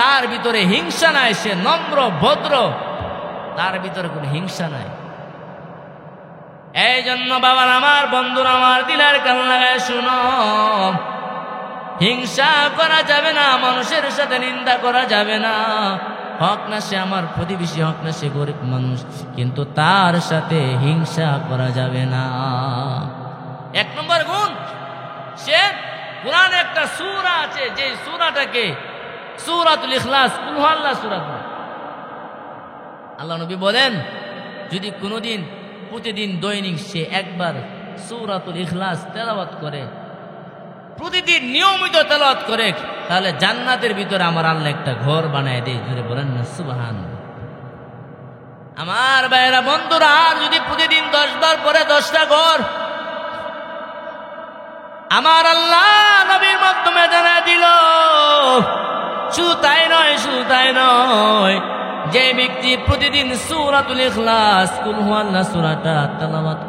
তার ভিতরে হিংসা নাই, সে নম্র ভদ্র, তার ভিতরে কোনো হিংসা নাই। এই জন্য বাবার আমার, বন্ধুরা আমার, দিলের কান লাগায় শুনো, হিংসা করা যাবে না, মানুষের সাথে নিন্দা করা যাবে না। হক না সে আমার প্রতিবেশী, হক না সে গরিব মানুষ, কিন্তু তার সাথে হিংসা করা যাবে না। এক নম্বর গুণ, সে কোরআনে একটা সূরা আছে, যে সূরাটাকে সূরাতুল ইখলাস, কুল হুয়াল্লাহ সূরা, আল্লাহ নবী বলেন, যদি কোনোদিন প্রতিদিন দৈনিক সে একবার সূরাতুল ইখলাস তেলাওয়াত করে, প্রতিদিন নিয়মিত তেলাওয়াত করে, তাহলে জান্নাতের ভিতরে আমার আল্লাহ একটা ঘর বানায় দেয়। জুড়ে বলেন না সুবহানাল্লাহ। আমার ভাইরা বন্ধুরা, আর যদি প্রতিদিন 10 বার পরে 10টা ঘর আমার আল্লাহ নবীর মাধ্যমে জানায় দিল। শুধু তাই নয়, যে ব্যক্তি প্রতিদিন সূরাতুল ইখলাস, কুল হুয়াল্লাহ সূরাটা তেলাওয়াত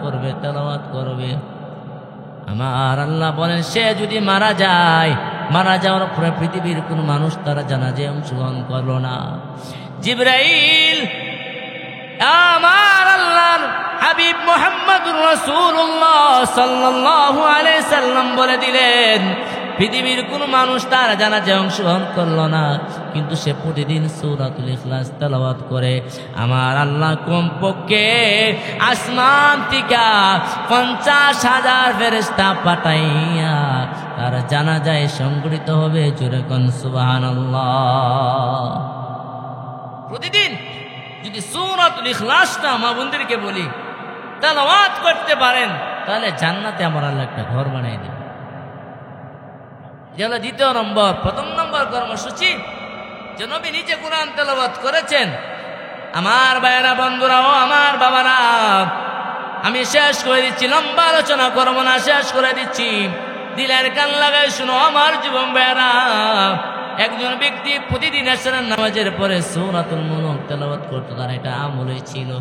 করবে, আমার আল্লাহ বলেন, সে যদি মারা যাওয়ার পরে পৃথিবীর কোন মানুষ তার জানাজায় অংশগ্রহণ করলো না, জিবরাইল আমার আল্লাহর হাবিব মুহাম্মদুর রাসূলুল্লাহ সাল্লাল্লাহু আলাইহি সাল্লাম বলে দিলেন, পৃথিবীর কোন মানুষ তার জানাজায় অংশগ্রহণ করলো না, কিন্তু সে প্রতিদিন সূরাতুল ইখলাস তেলাওয়াত করে, আমার আল্লাহ কমপক্ষে আসমান থেকে 50,000 ফেরেশতা পাঠাইয়া তার জানাজায় সংগঠিত হবে। জোরে কোন সুবহানাল্লাহ। প্রতিদিন যদি সূরাতুল ইখলাসটা মা বোনদেরকে বলি তেলাওয়াত করতে পারেন, তাহলে জান্নাতে আমার আল্লাহ একটা ঘর বানাই দেবে। যে হলো দ্বিতীয় নম্বর। প্রথম নম্বর কর্মসূচি, যে নবী নিজে কোরআন তেলাওয়াত করেছেন। আমার ভাইয়েরা, বন্ধুরা ও আমার বাবারা, আমি শেষ করে দিচ্ছি, লম্বা আলোচনা করবো না, শেষ করে দিচ্ছি। দিলের কান লাগাই শুনো আমার যুবক ভাইয়েরা, একজন ব্যক্তি প্রতিদিন এশারের নামাজের পরে সূরাতুল মুলক তেলাওয়াত করতো, তার এটা আমলই ছিল,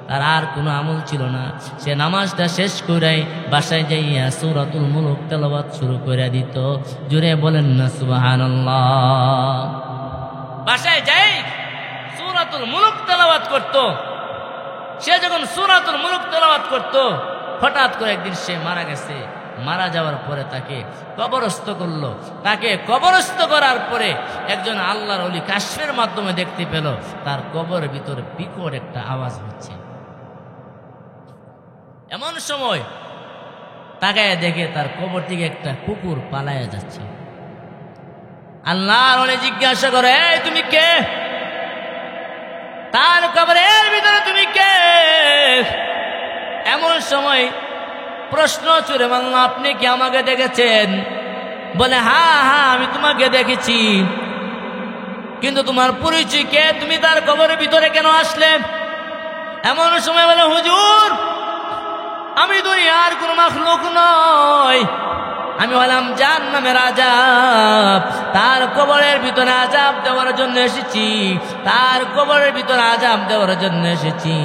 তার আর কোনো আমল ছিল না। সে নামাজটা শেষ করে বাসায় যাইয়া সূরাতুল মুলক তেলাওয়াত শুরু করে দিত। জুড়ে বলেন না সুবহানাল্লাহ। বাসায় যাই সূরাতুল মুলক তেলাওয়াত করত। সে যখন সূরাতুল মুলক তেলাওয়াত করত, হঠাৎ করে একদিন সে মারা গেছে। মারা যাওয়ার পরে তাকে কবরস্থ করলো। তাকে কবরস্থ করার পরে একজন আল্লাহর ওলি কাশফের মাধ্যমে দেখতে পেল তার কবরের ভিতরে বিকট একটা আওয়াজ হচ্ছে। এমন সময় তাকায় দেখে তার কবর থেকে একটা কুকুর পালায়া যাচ্ছে। আল্লাহর ওলি জিজ্ঞাসা করে, এই তুমি কে? তার কবরের ভিতরে তুমি কে? এমন সময় প্রশ্ন ছুড়ে বলল, আপনি কি আমাকে দেখেছেন? বলে, হ্যাঁ আমি তোমাকে দেখেছি, কিন্তু তোমার পরিচয় কে? তুমি তার কবরের ভিতরে কেন আসলে? এমন সময় বলে, হুজুর, আমি দুনিয়ার কোন মাখলুক নই, আমি হলাম জাহান্নামের আযাব। তার কবরের ভিতরে আযাব দেওয়ার জন্য এসেছি, তার কবরের ভিতরে আযাব দেওয়ার জন্য এসেছি।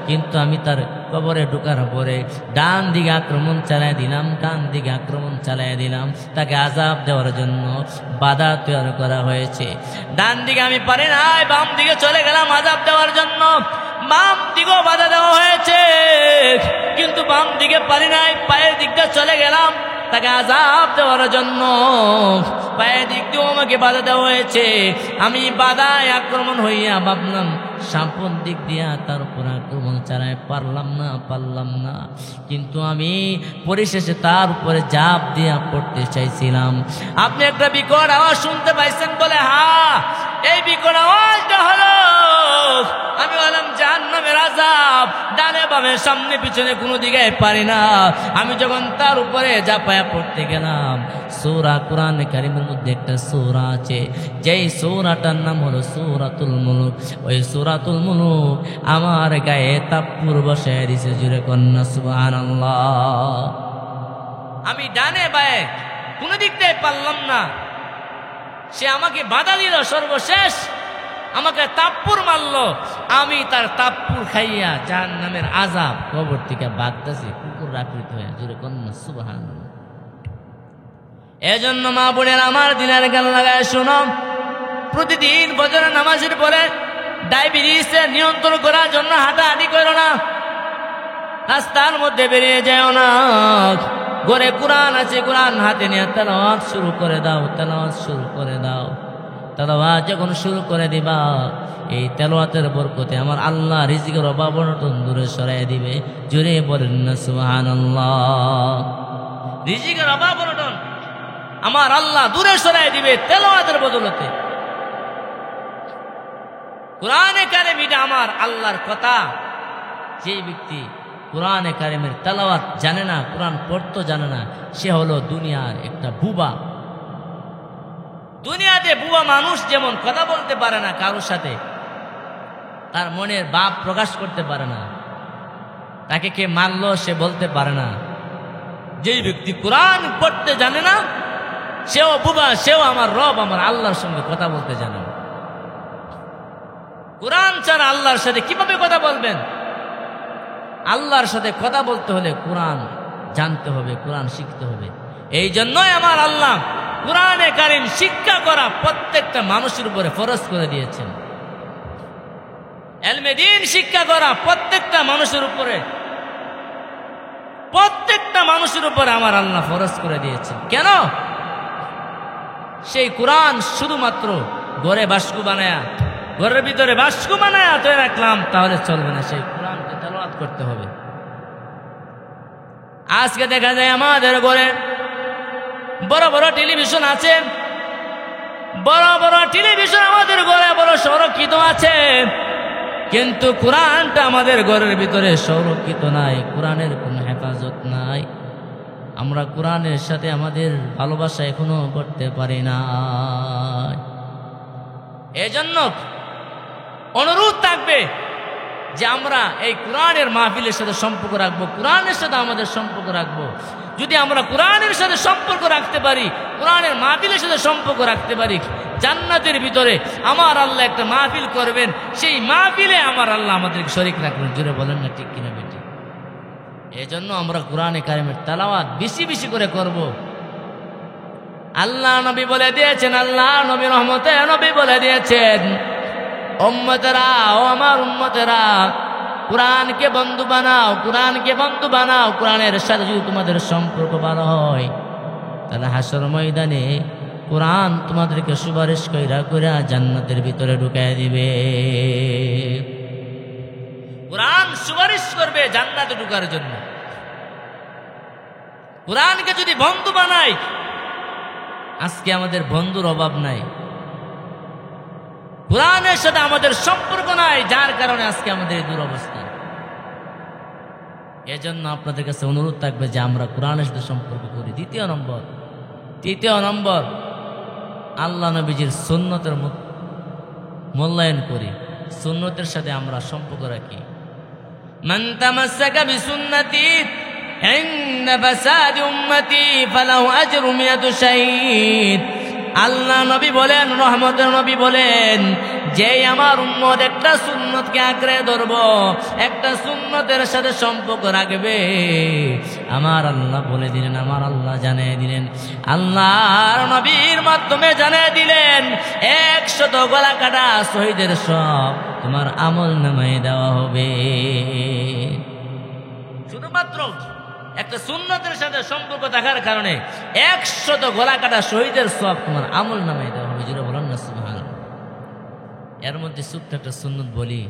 কিন্তু আমি তার কবরে ঢোকার পরে ডান দিকে আক্রমণ চালাই দিলাম, ডান দিকে আক্রমণ চালাই দিলাম। তাকে আযাব দেওয়ার জন্য বাধা তৈরি করা হয়েছে। ডান দিকে আমি পারি নাই, বাম দিকে চলে গেলাম আযাব দেওয়ার জন্য। বাম দিকেও বাধা দেওয়া হয়েছে, কিন্তু বাম দিকে পারি নাই, পায়ের দিকটা চলে গেলাম তাকে আযাব দেওয়ার জন্য। পায়ের দিক দিয়েও আমাকে বাধা দেওয়া হয়েছে। আমি বাধায় আক্রমণ হইয়া ভাবলাম সামনের দিক দিয়া তার উপর আক্রমণ চালায়, পারলাম না। কিন্তু আমি পরিশেষে তার উপরে ঝাঁপ দিয়া পড়তে চাইছিলাম। আপনি একটা বিকট আওয়াজ শুনতে পাইছেন? বলে, হ্যাঁ এই বিকট আওয়াজটা হলো, আমি বললাম জাহান্নামের আযাব, ডানে বামে সামনে পিছনে কোনো দিকে পারি না। আমি যখন তার উপরে ঝাঁপায়া পড়তে গেলাম, সূরা কোরআনে কারীমের মধ্যে একটা সূরা আছে, যেই সূরাটার নাম হলো সূরাতুল মুলক। ওই সূরাতুল মুলক আমার গায়ে তাপ্পুর বসায় দিছে, জুড়ে কন্যা সুবহানাল্লাহ। আমি ডানে বায়ে কোনো দিক দিয়ে পারলাম না, সে আমাকে বাধা দিল, সর্বশেষ আমাকে তাপ্পুর মারলো। আমি তার তাপ্পুর খাইয়া জাহান্নামের আযাব কবর থেকে বাগতাছি কুকুর আকৃত হয়ে, জুড়ে কন্যা সুবহানাল্লাহ। এজন্য মা বোনের আমার দিনের গান লাগায় শোনো, প্রতিদিন ফজরের নামাজের পরে ডায়াবেটিস নিয়ন্ত্রণ করার জন্য হাঁটাহাঁটি করো না, রাস্তার মধ্যে বেরিয়ে যাও না। ঘরে কোরআন আছে, কোরআন হাতে নিয়ে তেলাওয়াত শুরু করে দাও, তেলাওয়াত শুরু করে দাও। তেলাওয়াত যখন শুরু করে দিবা, এই তেলাওয়াতের বরকতে আমার আল্লাহ রিজিকের অভাব অনটন দূরে সরাই দিবে। জোরে বলেন না সুবহানাল্লাহ। রিজিকের অভাব অনটন আমার আল্লাহ দূরে সরাই দিবে তেলাওয়াতের বদলতে। কোরআনে কারিম এটা আমার আল্লাহর কথা। যে ব্যক্তি কোরআনে কারিমের তেলাওয়াত জানে না, কোরআন পড়তে জানে না, সে হলো দুনিয়ার একটা বুবা। দুনিয়াতে বুবা মানুষ যেমন কথা বলতে পারে না কারোর সাথে, তার মনের ভাব প্রকাশ করতে পারে না, তাকে কে মারলো সে বলতে পারে না। যেই ব্যক্তি কোরআন পড়তে জানে না, সেও বুবা, সেও আমার রব আমার আল্লাহর সঙ্গে কথা বলতে জানে না। কোরআন ছাড়া আল্লাহর সাথে কিভাবে কথা বলবেন? আল্লাহর সাথে কথা বলতে হলে কোরআন জানতে হবে, কোরআন শিখতে হবে। এই জন্যই আমার আল্লাহ কোরআনে কারিম শিক্ষা করা প্রত্যেকটা মানুষের উপরে ফরজ করে দিয়েছেন। ইলমে দ্বীন শিক্ষা করা প্রত্যেকটা মানুষের উপরে, প্রত্যেকটা মানুষের উপরে আমার আল্লাহ ফরজ করে দিয়েছেন। কেন? সেই কোরআন শুধুমাত্র ঘরে বাসকু বানায়া, ঘরের ভিতরে বাসকু বানায়া তো রাখলাম তাহলে চলবে না, সেই কোরআনকে তেলাওয়াত করতে হবে। আজকে দেখা যায় আমাদের ঘরে বড় বড় টেলিভিশন আছে, বড় বড় টেলিভিশন আমাদের ঘরে বড় সংরক্ষিত আছে, কিন্তু কোরআনটা আমাদের ঘরের ভিতরে সংরক্ষিত নাই, কোরআনের কোনো হেফাজত নাই। আমরা কোরআনের সাথে আমাদের ভালোবাসা এখনো করতে পারি না। এজন্য অনুরোধ থাকবে যে আমরা এই কোরআনের মাহফিলের সাথে সম্পর্ক রাখবো, কোরআনের সাথে আমাদের সম্পর্ক রাখবো। যদি আমরা কোরআনের সাথে সম্পর্ক রাখতে পারি, কোরআনের মাহফিলের সাথে সম্পর্ক রাখতে পারি, জান্নাতের ভিতরে আমার আল্লাহ একটা মাহফিল করবেন, সেই মাহফিলে আমার আল্লাহ আমাদেরকে শরীক রাখবেন। জোরে বলেন না ঠিক কিনা বেটি? এজন্য আমরা কোরআনে কারিমের তেলাওয়াত বেশি বেশি করে করব। আল্লাহ নবী বলে দিয়েছেন, আল্লাহ নবী রহমতে নবী বলে দিয়েছেন, উম্মতেরা, ও আমার উম্মতেরা, কোরআনকে বন্ধু বানাও, কোরআনকে বন্ধু বানাও। কোরআনের সাথে যদি তোমাদের সম্পর্ক ভালো হয়, তাহলে হাসর ময়দানে কোরআন তোমাদেরকে সুপারিশ কইরা কইরা জান্নাতের ভিতরে ঢুকায় দিবে। কোরআন সুপারিশ করবে জান্নাতে ঢুকার জন্য। কোরআনকে যদি বন্ধু বানাই, আজকে আমাদের বন্ধুর অভাব নাই, কোরআনের সাথে আমাদের সম্পর্ক নাই, যার কারণে আজকে আমাদের এই দুরবস্থা। এজন্য আপনাদের কাছে অনুরোধ থাকবে যে আমরা কোরআনের সাথে সম্পর্ক করি। তৃতীয় নম্বর আল্লাহ নবীজির সুন্নতের মূল্যায়ন করি, সুন্নতের সাথে আমরা সম্পর্ক রাখি। মান তামাসসাকা বিসুন্নতি ইনদা ফাসাদি উম্মতি ফালাহু আজরু মিয়াতু শাহীদ। আল্লাহ নবী বলেন, রহমতের নবী বলেন, যে আমার উম্মত একটা সুন্নতকে আঁকড়ে ধরব, একটা সুন্নতের সাথে সম্পর্ক রাখবে, আমার আল্লাহ বলে দিলেন, আমার আল্লাহ জানিয়ে দিলেন, আল্লাহর নবীর মাধ্যমে জানিয়ে দিলেন, 100 গলা কাটা শহীদের সব তোমার আমল নামায় দেওয়া হবে। শুধুমাত্র একটা সুন্নতের সাথে সম্পর্ক থাকার কারণে 100 গলা কাটা শহীদের সব তোমার আমল নামায় দেওয়া হবে। যেটা বলেন না সুবহানাল্লাহ। এর মধ্যে ছোট্ট একটা সুন্নত বলি,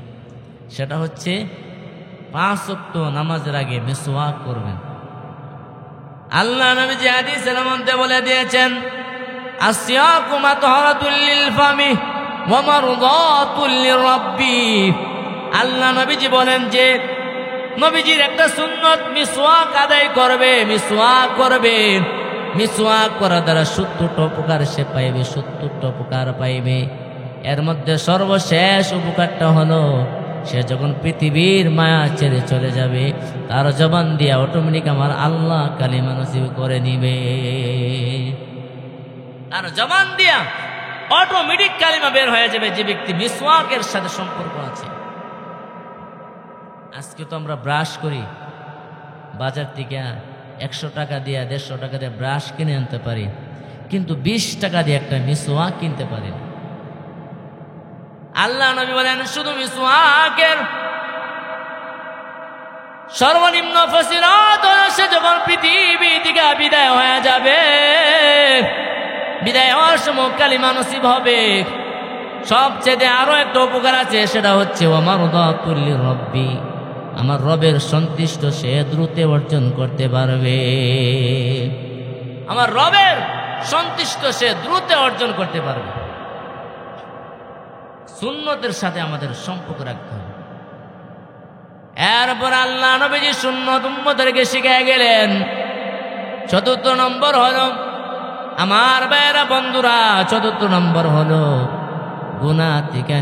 সেটা হচ্ছে 5 ওয়াক্ত নামাজের আগে মিসওয়াক করবেন। আল্লাহ নবী যে হাদিসের মধ্যে বলে দিয়েছেন, আসিয়াকু মাতহারাতুল লিল ফামি ওয়া মারদাতুল লিরাব্বি। আল্লাহ নবীজি বলেন যে নবীজির একটা সুন্নত, মিসওয়াক আদায় করবে, মিসওয়াক করবে। মিসওয়াক করার দ্বারা 70টা উপকার সে পাইবে, 70টা উপকার পাইবে। এর মধ্যে সর্বশেষ উপকারটা হলো সে যখন পৃথিবীর মায়া ছেড়ে চলে যাবে তার জবান দিয়া অটোমেটিক আমার আল্লাহ কালিমা নসিব করে নিবে। তার জবান দিয়া অটোমেটিক কালিমা বের হয়ে যাবে যে ব্যক্তি মিসওয়াকের সাথে সম্পর্ক আছে। আজকে তো আমরা ব্রাশ করি, বাজার থেকে 100 টাকা দিয়ে 150 টাকা দিয়ে ব্রাশ কিনে আনতে পারি, কিন্তু 20 টাকা দিয়ে একটা মিসওয়াক কিনতে পারি না। আল্লাহ নবী বলেন শুধু মিসওয়াকের সর্বনিম্ন ফজিলত হলো সে যখন পৃথিবী থেকে বিদায় হয়ে যাবে, বিদায় হওয়ার সময় কালিমা নসিব হবে। সবচেয়ে আরো একটা উপকার আছে, সেটা হচ্ছে ওয়া মারদাতুল লিরাব্বি, আমার রবের সন্তুষ্ট সে দ্রুত অর্জন করতে পারবে। আমার রবের সন্তুষ্ট সে দ্রুত অর্জন করতে পারবে। সুন্নতের সাথে আমাদের সম্পর্ক রাখতে হবে। এরপর আল্লাহ নবীজি সুন্নত উম্মতদেরকে শিখিয়ে গেলেন। 4র্থ নম্বর হলো আমার ভাইয়েরা বন্ধুরা, 4র্থ নম্বর হলো গুনাহ থেকে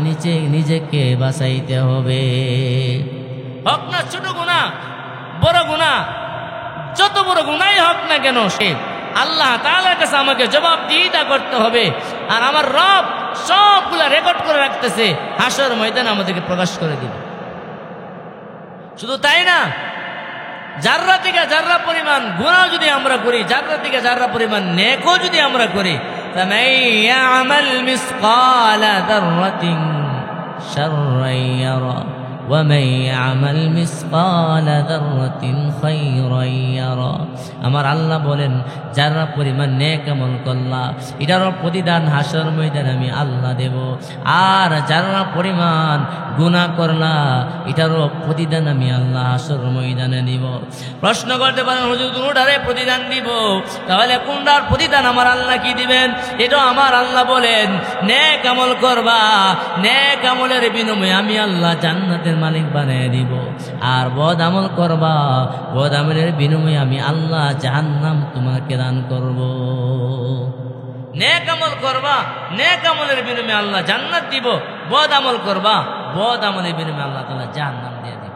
নিজেকে বাঁচাইতে হবে। হোক না ছোট গুনাহ, বড় গুনাহ, যত বড় গুনাই হোক না কেন সে আল্লাহ তাআলার কাছে আমাকে জবাবদিহিতা করতে হবে। আর আমার রব সবগুলা রেকর্ড করে রাখতেছে, হাসর ময়দানে আমাদেরকে প্রকাশ করে দিবে। শুধু তাই না, জাররা থেকে জাররা পরিমাণ গুনাহ যদি আমরা করি, জাররা থেকে জাররা পরিমাণ নেকও যদি আমরা করি, ফামান ইয়ামাল মিসকালা যাররাতিন শাররান ইয়ারা ওয়া মান ইয়ামাল মিসকালা যাররাতিন খায়রান ইয়ারা। আমার আল্লাহ বলেন যারা পরিমাণ নেক আমল করলা এটারও প্রতিদান হাসর ময়দানে আমি আল্লাহ দেব, আর যারা পরিমাণ গুনাহ করলা এটারও প্রতিদান আমি আল্লাহ হাসর ময়দানে দিব। প্রশ্ন করতে পারেন হুজুর কোনটারে প্রতিদান দিব, তাহলে কোনটার প্রতিদান আমার আল্লাহ কি দিবেন? এটা আমার আল্লাহ বলেন নেক আমল করবা, নেক আমলের বিনিময়ে আমি আল্লাহ জান্নাতের মালিক বানিয়ে দিব। আর বদ আমল করবা, বদ আমলের বিনিময়ে আমি আল্লাহ জাহান্নাম তোমাকে দান করব। নেক আমল করবা, নেক আমলের বিনিময়ে আল্লাহ জান্নাত দিব। বদ আমল করবা, বদ আমলের বিনিময়ে আল্লাহ তাআলা জাহান্নাম দিয়ে দিবেন।